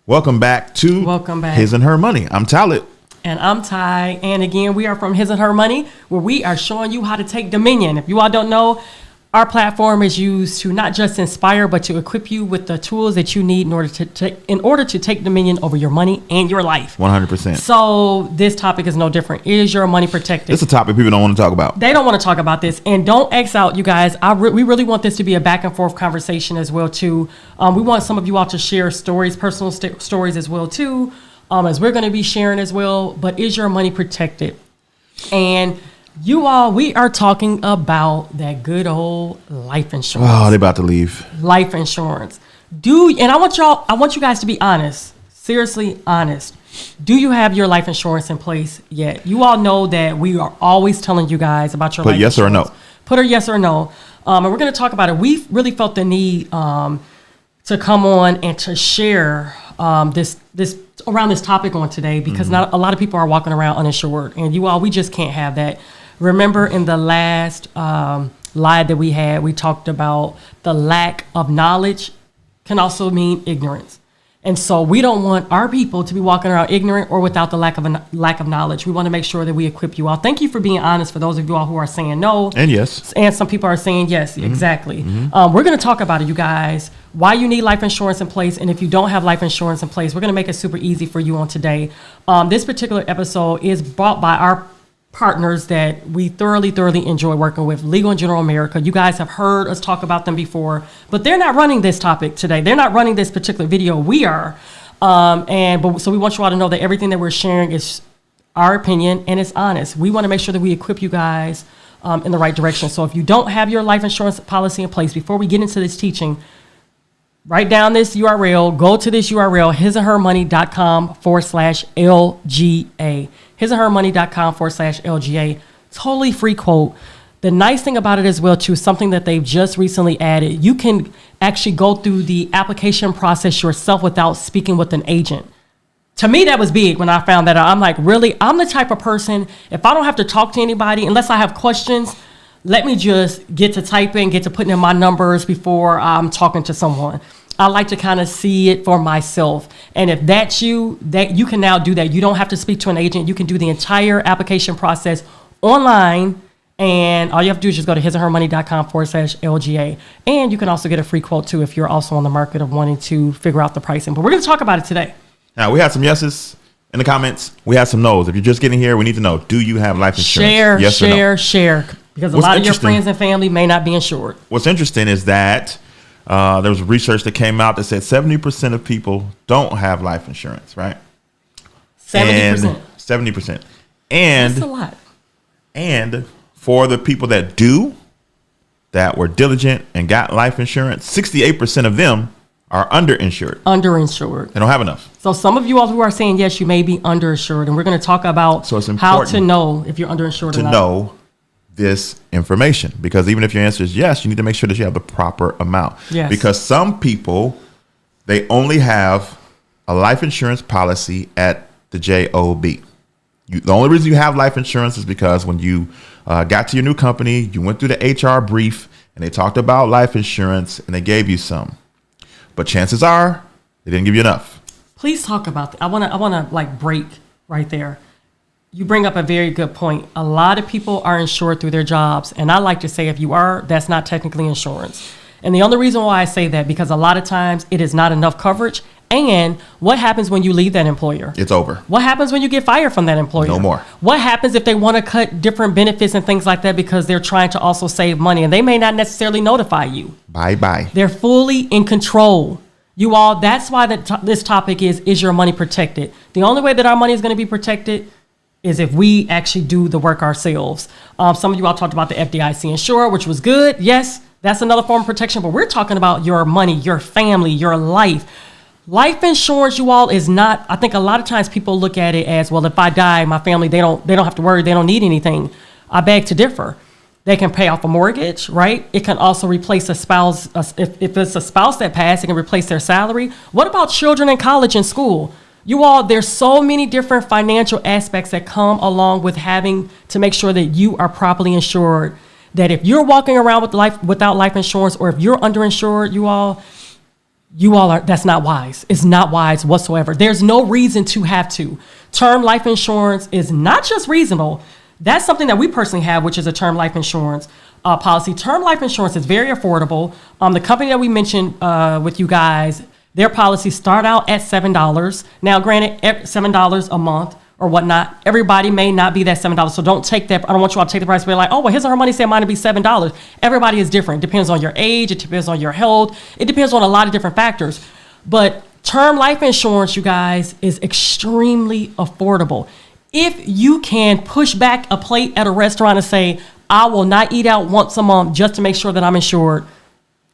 Welcome back to His and Her Money. I'm Talib. And I'm Ty. And again, we are from His and Her Money, where we are showing you how to take dominion. If you all don't know, our platform is used to not just inspire, but to equip you with the tools that you need in order to take dominion over your money and your life. 100%. So this topic is no different. Is your money protected? It's a topic people don't want to talk about. They don't want to talk about this. And don't X out, you guys. We really want this to be a back and forth conversation as well, too. We want some of you all to share stories, personal stories as well, too, as we're going to be sharing as well. But is your money protected? And you all, we are talking about that good old life insurance. Oh, they're about to leave. Life insurance. And I want you guys to be honest, seriously honest. Do you have your life insurance in place yet? You all know that we are always telling you guys about your life insurance. Put yes or no. Put a yes or no. And we're going to talk about it. We've really felt the need to come on and to share this around this topic on today, because not a lot of people are walking around uninsured, and you all, we just can't have that. Remember in the last live that we had, we talked about the lack of knowledge can also mean ignorance. And so we don't want our people to be walking around ignorant or without the lack of knowledge. We want to make sure that we equip you all. Thank you for being honest, for those of you all who are saying no. And yes. And some people are saying yes, exactly. We're going to talk about it, you guys, why you need life insurance in place. And if you don't have life insurance in place, we're going to make it super easy for you on today. This particular episode is brought by our partners that we thoroughly enjoy working with, Legal & General America. You guys have heard us talk about them before, but they're not running this topic today. They're not running this particular video. We are. So we want you all to know that everything that we're sharing is our opinion and it's honest. We want to make sure that we equip you guys in the right direction. So if you don't have your life insurance policy in place, before we get into this teaching, write down this URL, go to this URL, hisandhermoney.com/LGA. hisandhermoney.com/LGA. Totally free quote. The nice thing about it as well, too, something that they've just recently added, you can actually go through the application process yourself without speaking with an agent. To me, that was big when I found that out. I'm like, really? I'm the type of person, if I don't have to talk to anybody, unless I have questions, let me just get to typing, get to putting in my numbers before I'm talking to someone. I like to kind of see it for myself. And if that's you, that you can now do that. You don't have to speak to an agent. You can do the entire application process online. And all you have to do is just go to hisandhermoney.com/LGA. And you can also get a free quote too if you're also on the market of wanting to figure out the pricing. But we're going to talk about it today. Now, we had some yeses in the comments. We had some no's. If you're just getting here, we need to know, do you have life insurance? Share. Because a lot of your friends and family may not be insured. What's interesting is that there was research that came out that said 70% of people don't have life insurance, right? 70%. 70%. And that's a lot. And for the people that do, that were diligent and got life insurance, 68% of them are underinsured. They don't have enough. So some of you all who are saying yes, you may be underinsured, and we're going to talk about how to know if you're underinsured or not. To know this information, because even if your answer is yes, you need to make sure that you have the proper amount. Yes. Because some people, they only have a life insurance policy at the job. The only reason you have life insurance is because when you got to your new company, you went through the HR brief and they talked about life insurance and they gave you some, but chances are they didn't give you enough. Please talk about that. I want to like break right there. You bring up a very good point. A lot of people are insured through their jobs. And I like to say, if you are, that's not technically insurance. And the only reason why I say that, because a lot of times it is not enough coverage. And what happens when you leave that employer? It's over. What happens when you get fired from that employer? No more. What happens if they want to cut different benefits and things like that because they're trying to also save money and they may not necessarily notify you? Bye-bye. They're fully in control. You all, that's why this topic is your money protected? The only way that our money is going to be protected is if we actually do the work ourselves. Some of you all talked about the FDIC insurer, which was good. Yes, that's another form of protection, but we're talking about your money, your family, your life. Life insurance, you all, is not, I think a lot of times people look at it as, well, if I die, my family, they don't have to worry, they don't need anything. I beg to differ. They can pay off a mortgage, right? It can also replace a spouse. If it's a spouse that passed, it can replace their salary. What about children in college and school? You all, there's so many different financial aspects that come along with having to make sure that you are properly insured. That if you're walking around without life insurance, or if you're underinsured, you all, that's not wise. It's not wise whatsoever. There's no reason to have to. Term life insurance is not just reasonable. That's something that we personally have, which is a term life insurance policy. Term life insurance is very affordable. The company that we mentioned with you guys, their policies start out at $7. Now, granted, $7 a month or whatnot. Everybody may not be that $7. So don't take that. I don't want you all to take the price and be like, oh, well, his or her money said mine to be $7. Everybody is different. It depends on your age. It depends on your health. It depends on a lot of different factors. But term life insurance, you guys, is extremely affordable. If you can push back a plate at a restaurant and say, I will not eat out once a month just to make sure that I'm insured,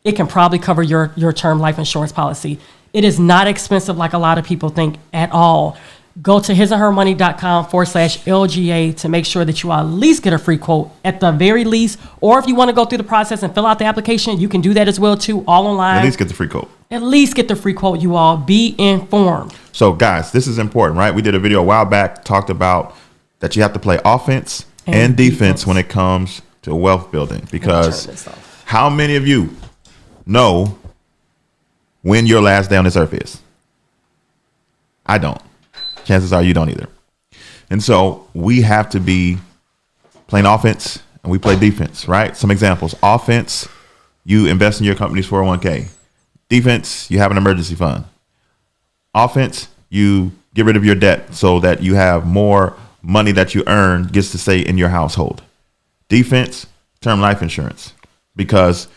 it can probably cover your term life insurance policy. It is not expensive like a lot of people think at all. Go to hisandhermoney.com/LGA to make sure that you at least get a free quote at the very least. Or if you want to go through the process and fill out the application, you can do that as well too, all online. At least get the free quote. At least get the free quote, you all. Be informed. So guys, this is important, right? We did a video a while back, talked about that you have to play offense and defense when it comes to wealth building. Because how many of you know when your last day on this earth is? I don't. Chances are you don't either. And so we have to be playing offense and we play defense, right? Some examples. Offense, you invest in your company's 401k. Defense, you have an emergency fund. Offense, you get rid of your debt so that you have more money that you earn gets to stay in your household. Defense, term life insurance, because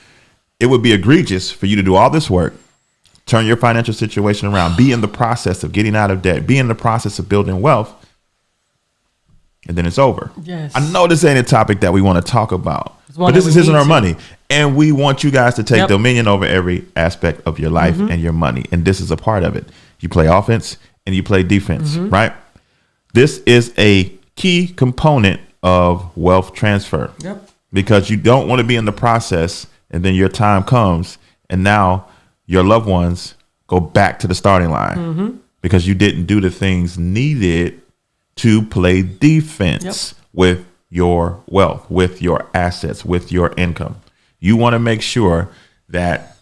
it would be egregious for you to do all this work, turn your financial situation around, be in the process of getting out of debt, be in the process of building wealth, and then it's over. Yes. I know this ain't a topic that we want to talk about, but this is His and Her Money. And we want you guys to take dominion over every aspect of your life and your money. And this is a part of it. You play offense and you play defense, right? This is a key component of wealth transfer because you don't want to be in the process and then your time comes and now your loved ones go back to the starting line because you didn't do the things needed to play defense with your wealth, with your assets, with your income. You want to make sure that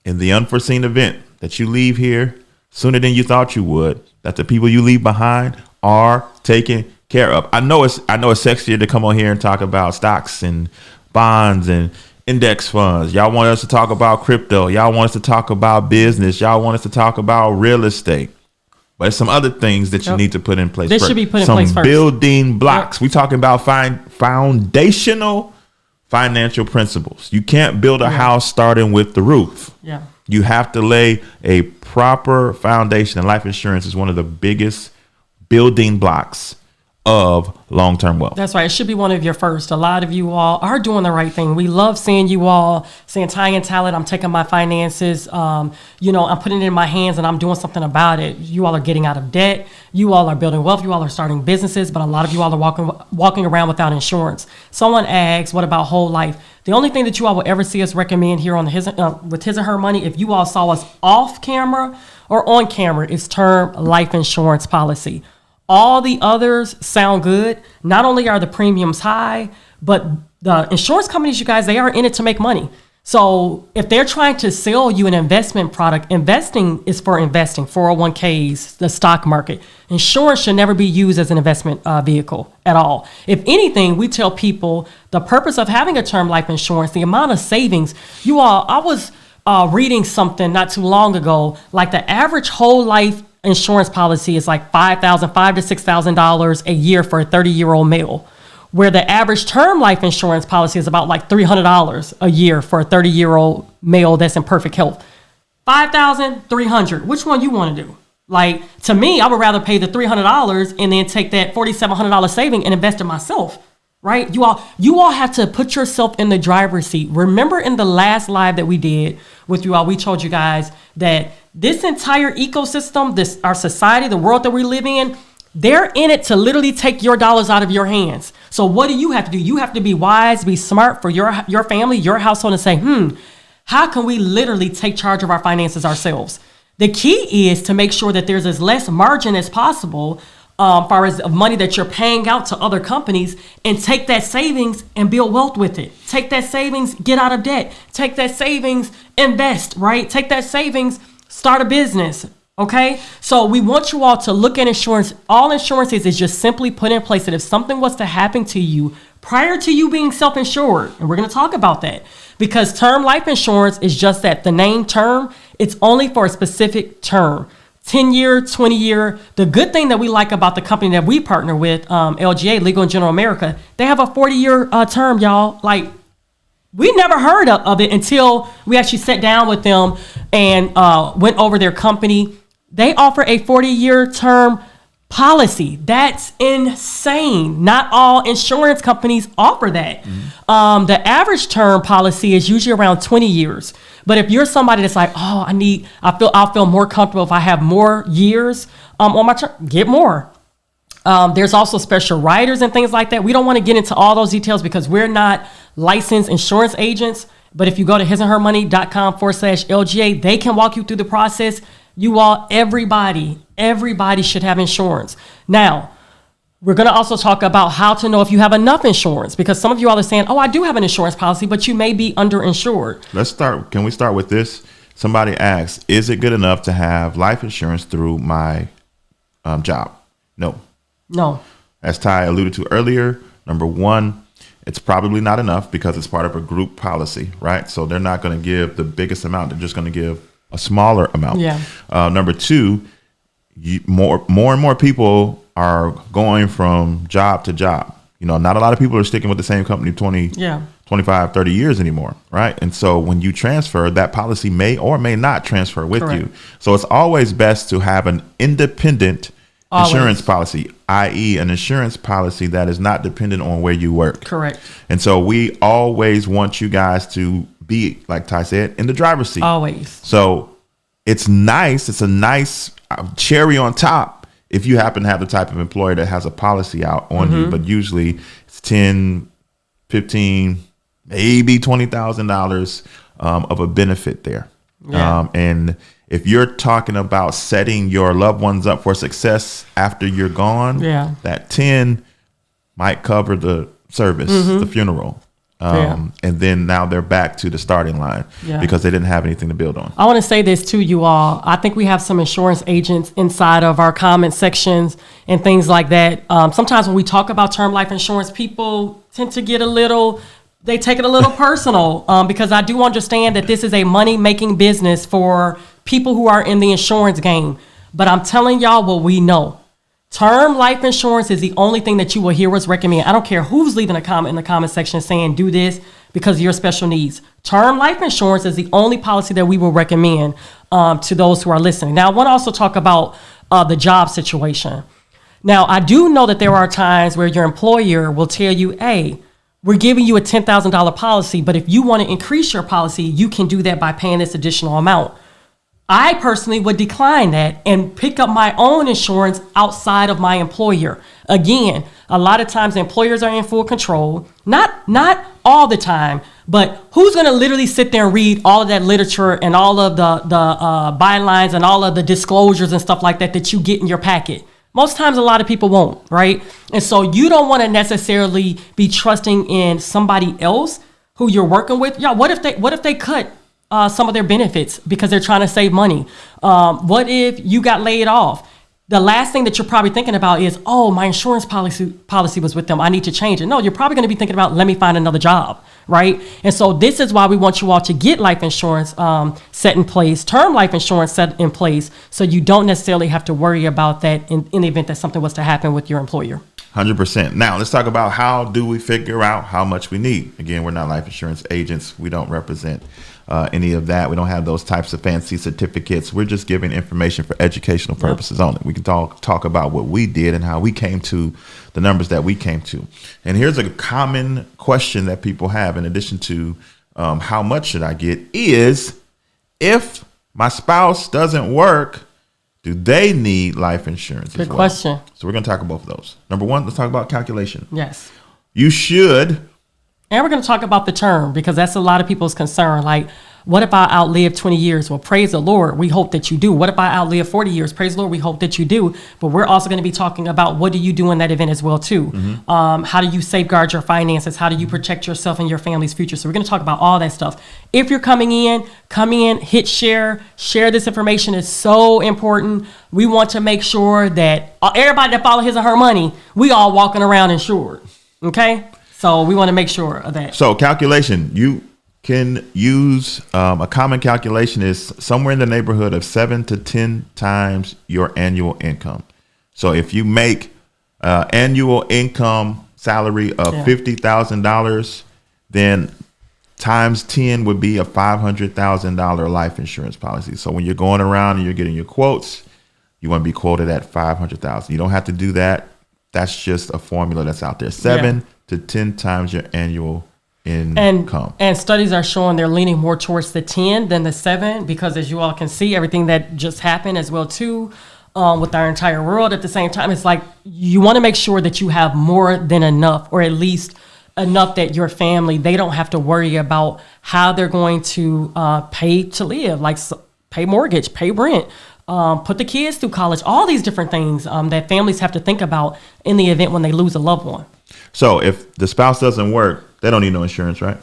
in the unforeseen event that you leave here sooner than you thought you would, that the people you leave behind are taken care of. I know it's sexier to come on here and talk about stocks and bonds and index funds. Y'all want us to talk about crypto. Y'all want us to talk about business. Y'all want us to talk about real estate. But there's some other things that you need to put in place first. Should be put in place first. Some building blocks. We talking about foundational financial principles. You can't build a house starting with the roof. Yeah. You have to lay a proper foundation, and life insurance is one of the biggest building blocks of long-term wealth. That's right. It should be one of your first. A lot of you all are doing the right thing. We love seeing you all saying, Ty and Talent, I'm taking my finances, I'm putting it in my hands and I'm doing something about it. You all are getting out of debt. You all are building wealth. You all are starting businesses, but a lot of you all are walking around without insurance. Someone asks, what about whole life? The only thing that you all will ever see us recommend here on with His and Her Money, if you all saw us off camera or on camera, is term life insurance policy. All the others sound good. Not only are the premiums high, but the insurance companies, you guys, they are in it to make money. So if they're trying to sell you an investment product, investing is for investing, 401ks, the stock market. Insurance should never be used as an investment vehicle at all. If anything, we tell people the purpose of having a term life insurance, the amount of savings. You all, I was reading something not too long ago, like the average whole life insurance policy is like $5,000 to $6,000 a year for a 30-year-old male, where the average term life insurance policy is about like $300 a year for a 30-year-old male that's in perfect health. $5,000, $300. Which one you want to do? Like, to me, I would rather pay the $300 and then take that $4,700 saving and invest in myself. Right? You all have to put yourself in the driver's seat. Remember in the last live that we did with you all, we told you guys that this entire ecosystem, our society, the world that we live in, they're in it to literally take your dollars out of your hands. So what do? You have to be wise, be smart for your family, your household, and say, how can we literally take charge of our finances ourselves? The key is to make sure that there's as less margin as possible far as of money that you're paying out to other companies, and take that savings and build wealth with it. Take that savings, get out of debt. Take that savings, invest, right? Take that savings, start a business. Okay, so we want you all to look at insurance. All insurance is just simply put in place that if something was to happen to you prior to you being self-insured, and we're going to talk about that, because term life insurance is just that, the name term, it's only for a specific term. 10-year, 20-year. The good thing that we like about the company that we partner with, LGA, Legal and General America, they have a 40-year term, y'all. Like, we never heard of it until we actually sat down with them and went over their company. They offer a 40-year term policy. That's insane. Not all insurance companies offer that. The average term policy is usually around 20 years. But if you're somebody that's like, oh, I'll feel more comfortable if I have more years on my term, get more. There's also special riders and things like that. We don't want to get into all those details because we're not licensed insurance agents. But if you go to hisandhermoney.com/LGA, they can walk you through the process. You all, everybody should have insurance. Now, we're going to also talk about how to know if you have enough insurance, because some of you all are saying, oh, I do have an insurance policy, but you may be underinsured. Can we start with this? Somebody asks, is it good enough to have life insurance through my job? No. As Ty alluded to earlier, number one, it's probably not enough because it's part of a group policy, right? So they're not going to give the biggest amount. They're just going to give a smaller amount. Yeah. Number two, more and more people are going from job to job. Not a lot of people are sticking with the same company 25, 30 years anymore, right? And so when you transfer, that policy may or may not transfer with Correct. you. So it's always best to have an independent insurance policy, i.e. an insurance policy that is not dependent on where you work. Correct. And so we always want you guys to be, like Ty said, in the driver's seat. Always. So it's nice. It's a nice cherry on top if you happen to have the type of employer that has a policy out on you, but usually it's 10, 15, maybe $20,000 of a benefit there. Yeah. And if you're talking about setting your loved ones up for success after you're gone, that 10 might cover the service, the funeral. And then now they're back to the starting line because they didn't have anything to build on. I want to say this to you all. I think we have some insurance agents inside of our comment sections and things like that. Sometimes when we talk about term life insurance, people tend to get they take it a little personal because I do understand that this is a money-making business for people who are in the insurance game. But I'm telling y'all what we know. Term life insurance is the only thing that you will hear us recommend. I don't care who's leaving a comment in the comment section saying do this because of your special needs. Term life insurance is the only policy that we will recommend to those who are listening. Now, I want to also talk about the job situation. Now, I do know that there are times where your employer will tell you, hey, we're giving you a $10,000 policy, but if you want to increase your policy, you can do that by paying this additional amount. I personally would decline that and pick up my own insurance outside of my employer. Again, a lot of times employers are in full control. Not all the time, but who's going to literally sit there and read all of that literature and all of the bylines and all of the disclosures and stuff like that you get in your packet? Most times a lot of people won't, right? And so you don't want to necessarily be trusting in somebody else who you're working with. Yeah, what if they cut some of their benefits because they're trying to save money? What if you got laid off? The last thing that you're probably thinking about is, oh, my insurance policy was with them, I need to change it. No, you're probably going to be thinking about, let me find another job, right? And so this is why we want you all to get life insurance set in place, term life insurance set in place, so you don't necessarily have to worry about that in the event that something was to happen with your employer. 100%. Now let's talk about how do we figure out how much we need. Again, we're not life insurance agents. We don't represent any of that. We don't have those types of fancy certificates. We're just giving information for educational purposes only. We can talk about what we did and how we came to the numbers that we came to. And here's a common question that people have in addition to how much should I get is, if my spouse doesn't work, do they need life insurance as well? Good question. So we're going to talk about both of those. Number one, let's talk about calculation. Yes. You should. And we're going to talk about the term because that's a lot of people's concern. Like, What if I outlive 20 years? Well, praise the Lord. We hope that you do. What if I outlive 40 years? Praise the Lord. We hope that you do. But we're also going to be talking about what do you do in that event as well, too. How do you safeguard your finances? How do you protect yourself and your family's future? So we're going to talk about all that stuff. If you're coming in, hit share. Share this information is so important. We want to make sure that everybody that follow his or her money, we all walking around insured. Okay? So we want to make sure of that. So calculation, you can use a common calculation is somewhere in the neighborhood of 7 to 10 times your annual income. So if you make annual income salary of $50,000, then times 10 would be a $500,000 life insurance policy. So when you're going around and you're getting your quotes, you want to be quoted at $500,000. You don't have to do that. That's just a formula that's out there. 7 to 10 times your annual income. And studies are showing they're leaning more towards the 10 than the 7, because as you all can see, everything that just happened as well too, with our entire world at the same time, it's like you want to make sure that you have more than enough, or at least enough that your family, they don't have to worry about how they're going to pay to live, like pay mortgage, pay rent, put the kids through college, all these different things that families have to think about in the event when they lose a loved one. So if the spouse doesn't work, they don't need no insurance, right?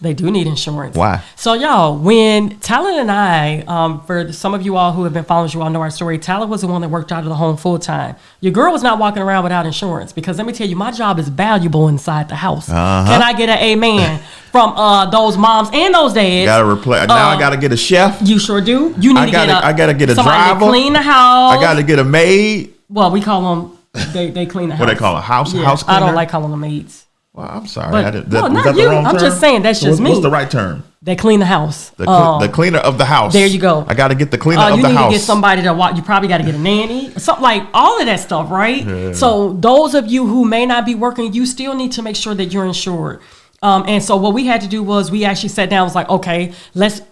They do need insurance. Why? So y'all, when Talon and I, for some of you all who have been following, you all know our story, Talon was the one that worked out of the home full time. Your girl was not walking around without insurance, because let me tell you, my job is valuable inside the house. Can I get an amen from those moms and those dads? Gotta replace. Now I gotta get a chef. You sure do. You need I gotta get a somebody driver. to clean the house. I gotta get a maid. Well, we call them. They clean the house. What they call a house cleaner? I don't like calling them maids. Well, I'm sorry. But, no, was not that the you. wrong I'm term? just saying that's just me. What's the right term? They clean the house. The cleaner of the house. There you go. I got to get the cleaner of the You house. need to get somebody to watch. You probably got to get a nanny, something like all of that stuff, right? Yeah. So those of you who may not be working, you still need to make sure that you're insured. And so what we had to do was we actually sat down and was like, okay,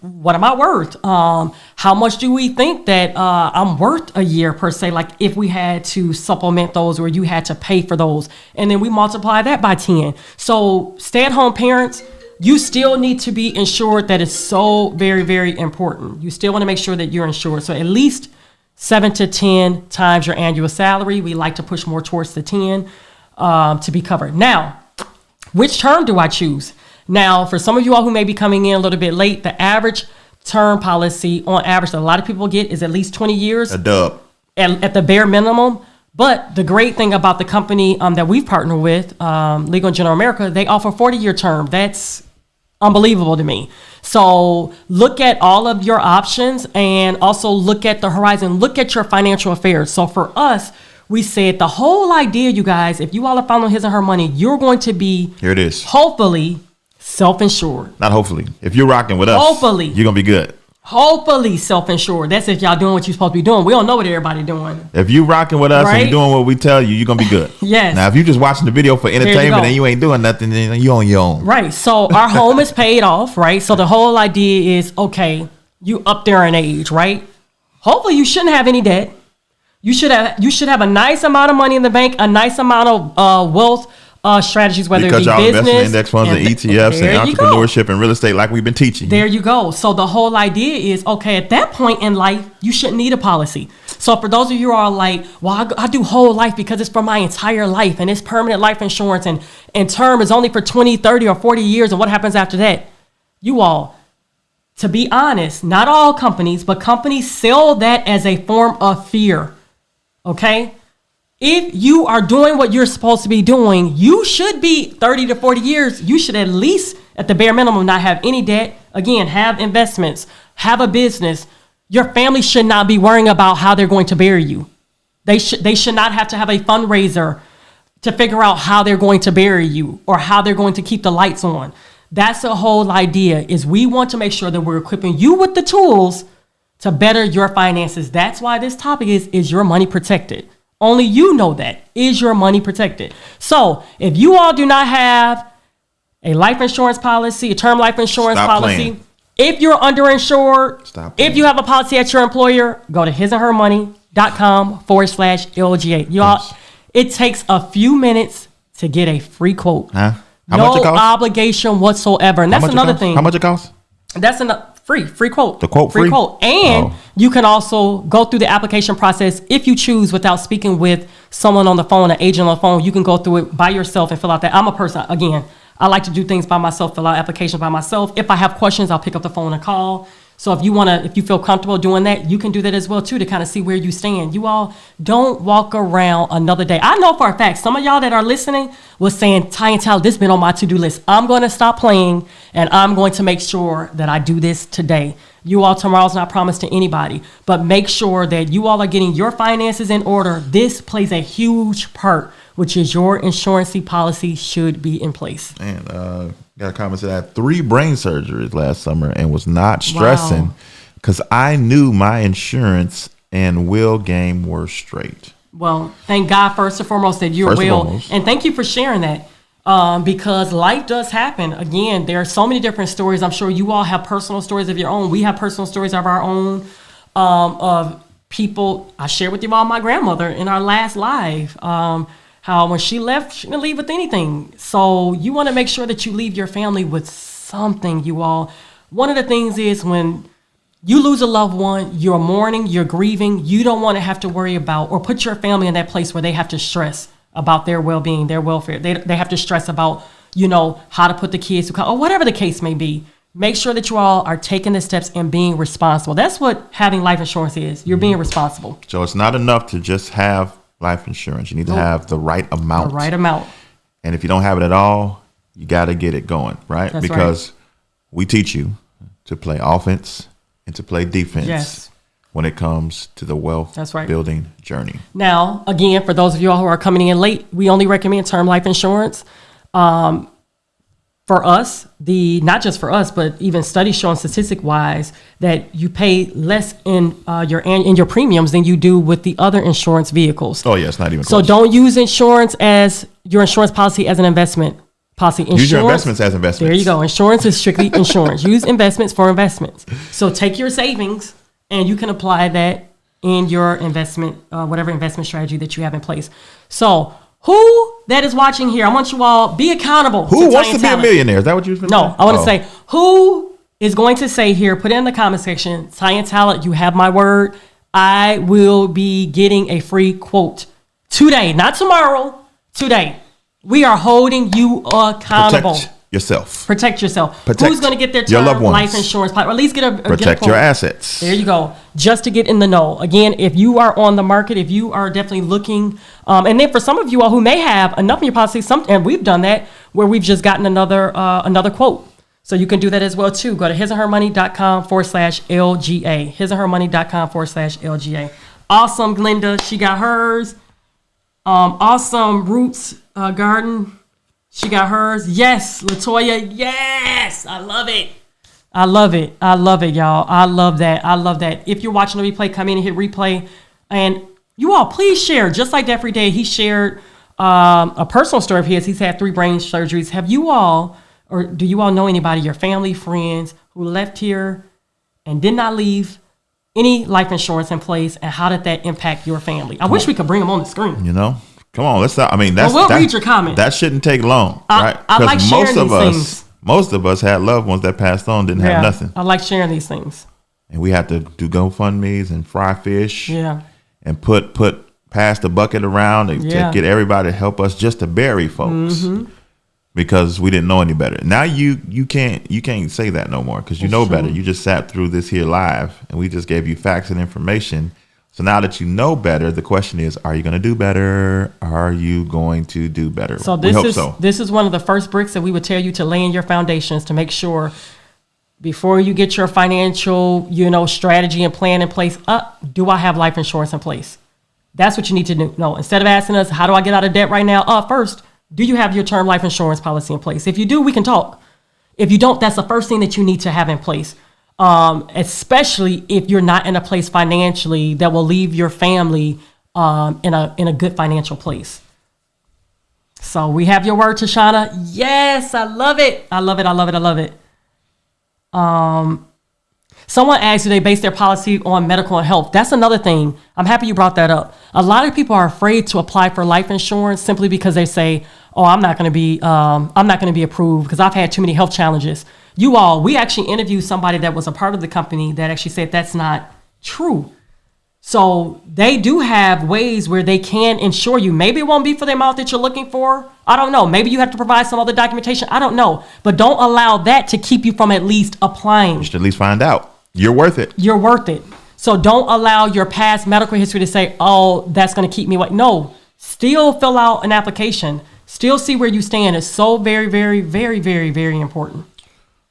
what am I worth? How much do we think that I'm worth a year per se? Like if we had to supplement those or you had to pay for those, and then we multiply that by 10. So stay-at-home parents, you still need to be insured. That is so very, very important. You still want to make sure that you're insured. So at least 7 to 10 times your annual salary. We like to push more towards the 10 to be covered. Now, which term do I choose? Now, for some of you all who may be coming in a little bit late, the average term policy on average that a lot of people get is at least 20 years. A dub. At the bare minimum. But the great thing about the company that we've partnered with, Legal & General America, they offer 40-year term. That's unbelievable to me. So look at all of your options and also look at the horizon. Look at your financial affairs. So for us, we said the whole idea, you guys, if you all are following his and her money, you're going to be, here it is, hopefully self-insured. Not hopefully. If you're rocking with us, hopefully you're going to be good. Hopefully self-insured. That's if y'all doing what you're supposed to be doing. We don't know what everybody doing. If you rocking with us and you're doing what we tell you, you're going to be good. Yes. Now, if you're just watching the video for entertainment and you ain't doing nothing, then you on your own. Right. So our home is paid off, right? So the whole idea is, okay, you up there in age, right? Hopefully you shouldn't have any debt. You should have a nice amount of money in the bank, a nice amount of wealth strategies, whether because it be y'all business, invest in index funds and ETFs and entrepreneurship and real estate, like we've been teaching. There you go. So the whole idea is, okay, at that point in life, you shouldn't need a policy. So for those of you who are like, well, I do whole life because it's for my entire life and it's permanent life insurance and term is only for 20, 30, or 40 years. And what happens after that? You all, to be honest, not all companies, but companies sell that as a form of fear. Okay? If you are doing what you're supposed to be doing, you should be 30 to 40 years. You should at least, at the bare minimum, not have any debt. Again, have investments, have a business. Your family should not be worrying about how they're going to bury you. They should not have to have a fundraiser to figure out how they're going to bury you or how they're going to keep the lights on. That's the whole idea, is we want to make sure that we're equipping you with the tools to better your finances. That's why this topic is your money protected? Only you know that. Is your money protected? So if you all do not have a life insurance policy, a term life insurance policy, if you're underinsured, if you have a policy at your employer, go to hisandhermoney.com/LGA. Y'all, it takes a few minutes to get a free quote. How much it cost? No obligation whatsoever. And that's another thing. How much it costs? That's a free quote. The quote free? Quote. And Oh. you can also go through the application process if you choose without speaking with someone on the phone, an agent on the phone. You can go through it by yourself and fill out that. I'm a person, again, I like to do things by myself, fill out applications by myself. If I have questions, I'll pick up the phone and call. So if you feel comfortable doing that, you can do that as well too, to kind of see where you stand. You all don't walk around another day. I know for a fact, some of y'all that are listening was saying, Ty and Tal, this been on my to-do list. I'm going to stop playing and I'm going to make sure that I do this today. You all, tomorrow's not promised to anybody, but make sure that you all are getting your finances in order. This plays a huge part, which is your insurance policy should be in place. And got a comment that I had 3 brain surgeries last summer and was not stressing because I knew my insurance and will game were straight. Well, thank God first and foremost that you're First and well, foremost. and thank you for sharing that. Because life does happen. Again, there are so many different stories. I'm sure you all have personal stories of your own. We have personal stories of our own, of people. I shared with you all my grandmother in our last live, how when she left, she didn't leave with anything. So you want to make sure that you leave your family with something, you all. One of the things is when you lose a loved one, you're mourning, you're grieving, you don't want to have to worry about or put your family in that place where they have to stress about their well-being, their welfare. They have to stress about, how to put the kids to college, or whatever the case may be. Make sure that you all are taking the steps and being responsible. That's what having life insurance is. You're being responsible. So it's not enough to just have life insurance. You need to have the right amount. The right amount. And if you don't have it at all, you got to get it going, right? That's because we teach you to play offense and to play defense Yes. when it comes to the wealth That's right. building journey. Now, again, for those of you all who are coming in late, we only recommend term life insurance. For us, not just for us, but even studies showing statistic-wise that you pay less in your premiums than you do with the other insurance vehicles. Oh, yeah, it's not even So close. don't use insurance as your insurance policy as an investment policy. Use your investments as investments. There you go. Insurance is strictly insurance. Use investments for investments. So take your savings and you can apply that in your investment, whatever investment strategy that you have in place. So who that is watching here, I want you all be accountable. Who to wants Ty to and be a Talent. millionaire? Is that what you were No, I want to say who is going to say here, put it in the comment section, Ty and Talent, you have my word. I will be getting a free quote today, not tomorrow, today. We are holding you accountable. Protect yourself. Protect yourself. Protect Who's going to get their your loved term ones. life insurance plan, or at least get a Protect quote. your assets. There you go. Just to get in the know. Again, if you are on the market, if you are definitely looking, and then for some of you all who may have enough in your policy, and we've done that where we've just gotten another quote. So you can do that as well too. Go to hisandhermoney.com/LGA. hisandhermoney.com/LGA. Awesome, Glenda. She got hers. Awesome Roots Garden. She got hers. Yes, Latoya. Yes, I love it. I love it. I love it, y'all. I love that. I love that. If you're watching the replay, come in and hit replay. And you all, please share. Just like Jeffrey Day, he shared a personal story of his. He's had 3 brain surgeries. Have you all, or do you all know anybody, your family, friends, who left here and did not leave any life insurance in place? And how did that impact your family? I wish we could bring them on the screen. Come on, let's. I mean, that's. Well, we'll that, read your comment. That shouldn't take long, right? I like sharing these things. Most of us had loved ones that passed on, didn't have nothing, I like sharing these things. and we had to do GoFundMe's and fry fish, Yeah. and put pass the bucket around to Yeah. get everybody to help us just to bury folks Mm-hmm. because we didn't know any better. Now you can't say that no more because you know better. You just sat through this here live, and we just gave you facts and information. So now that you know better, the question is, are you going to do better? Are you going to do better? So we hope so. this is one of the first bricks that we would tell you to lay in your foundations to make sure before you get your financial, strategy and plan in place. Do I have life insurance in place? That's what you need to do. No, instead of asking us, how do I get out of debt right now? First, do you have your term life insurance policy in place? If you do, we can talk. If you don't, that's the first thing that you need to have in place. Especially if you're not in a place financially that will leave your family in a good financial place. So we have your word, Tashana. Yes, I love it. I love it. I love it. I love it. Someone asked, do they base their policy on medical and health? That's another thing. I'm happy you brought that up. A lot of people are afraid to apply for life insurance simply because they say, "Oh, I'm not going to be approved because I've had too many health challenges." You all, we actually interviewed somebody that was a part of the company that actually said that's not true. So they do have ways where they can insure you. Maybe it won't be for the amount that you're looking for. I don't know. Maybe you have to provide some other documentation. I don't know. But don't allow that to keep you from at least applying. You should at least find out. You're worth it. You're worth it. So don't allow your past medical history to say, oh, that's going to keep me away. No, still fill out an application. Still see where you stand. It's so very, very, very, very, very important.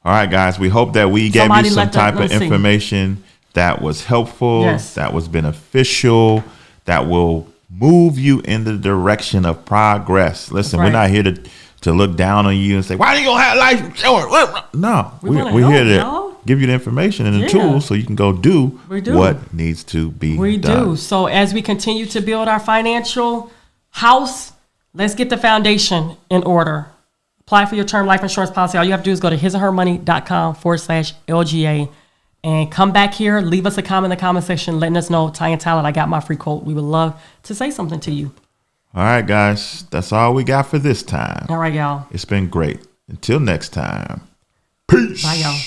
All right, guys. We hope that we gave you some type of information that was helpful, that was beneficial, that will move you in the direction of progress. Listen, we're not here to look down on you and say, why are you going to have life insurance? No, we're here to give you the information and the tools so you can go do what needs to be done. We do. So as we continue to build our financial house, let's get the foundation in order. Apply for your term life insurance policy. All you have to do is go to hisandhermoney.com/LGA. And come back here, leave us a comment in the comment section, letting us know, Ty and Talent, I got my free quote. We would love to say something to you. All right, guys. That's all we got for this time. All right, y'all. It's been great. Until next time. Peace. Bye, y'all.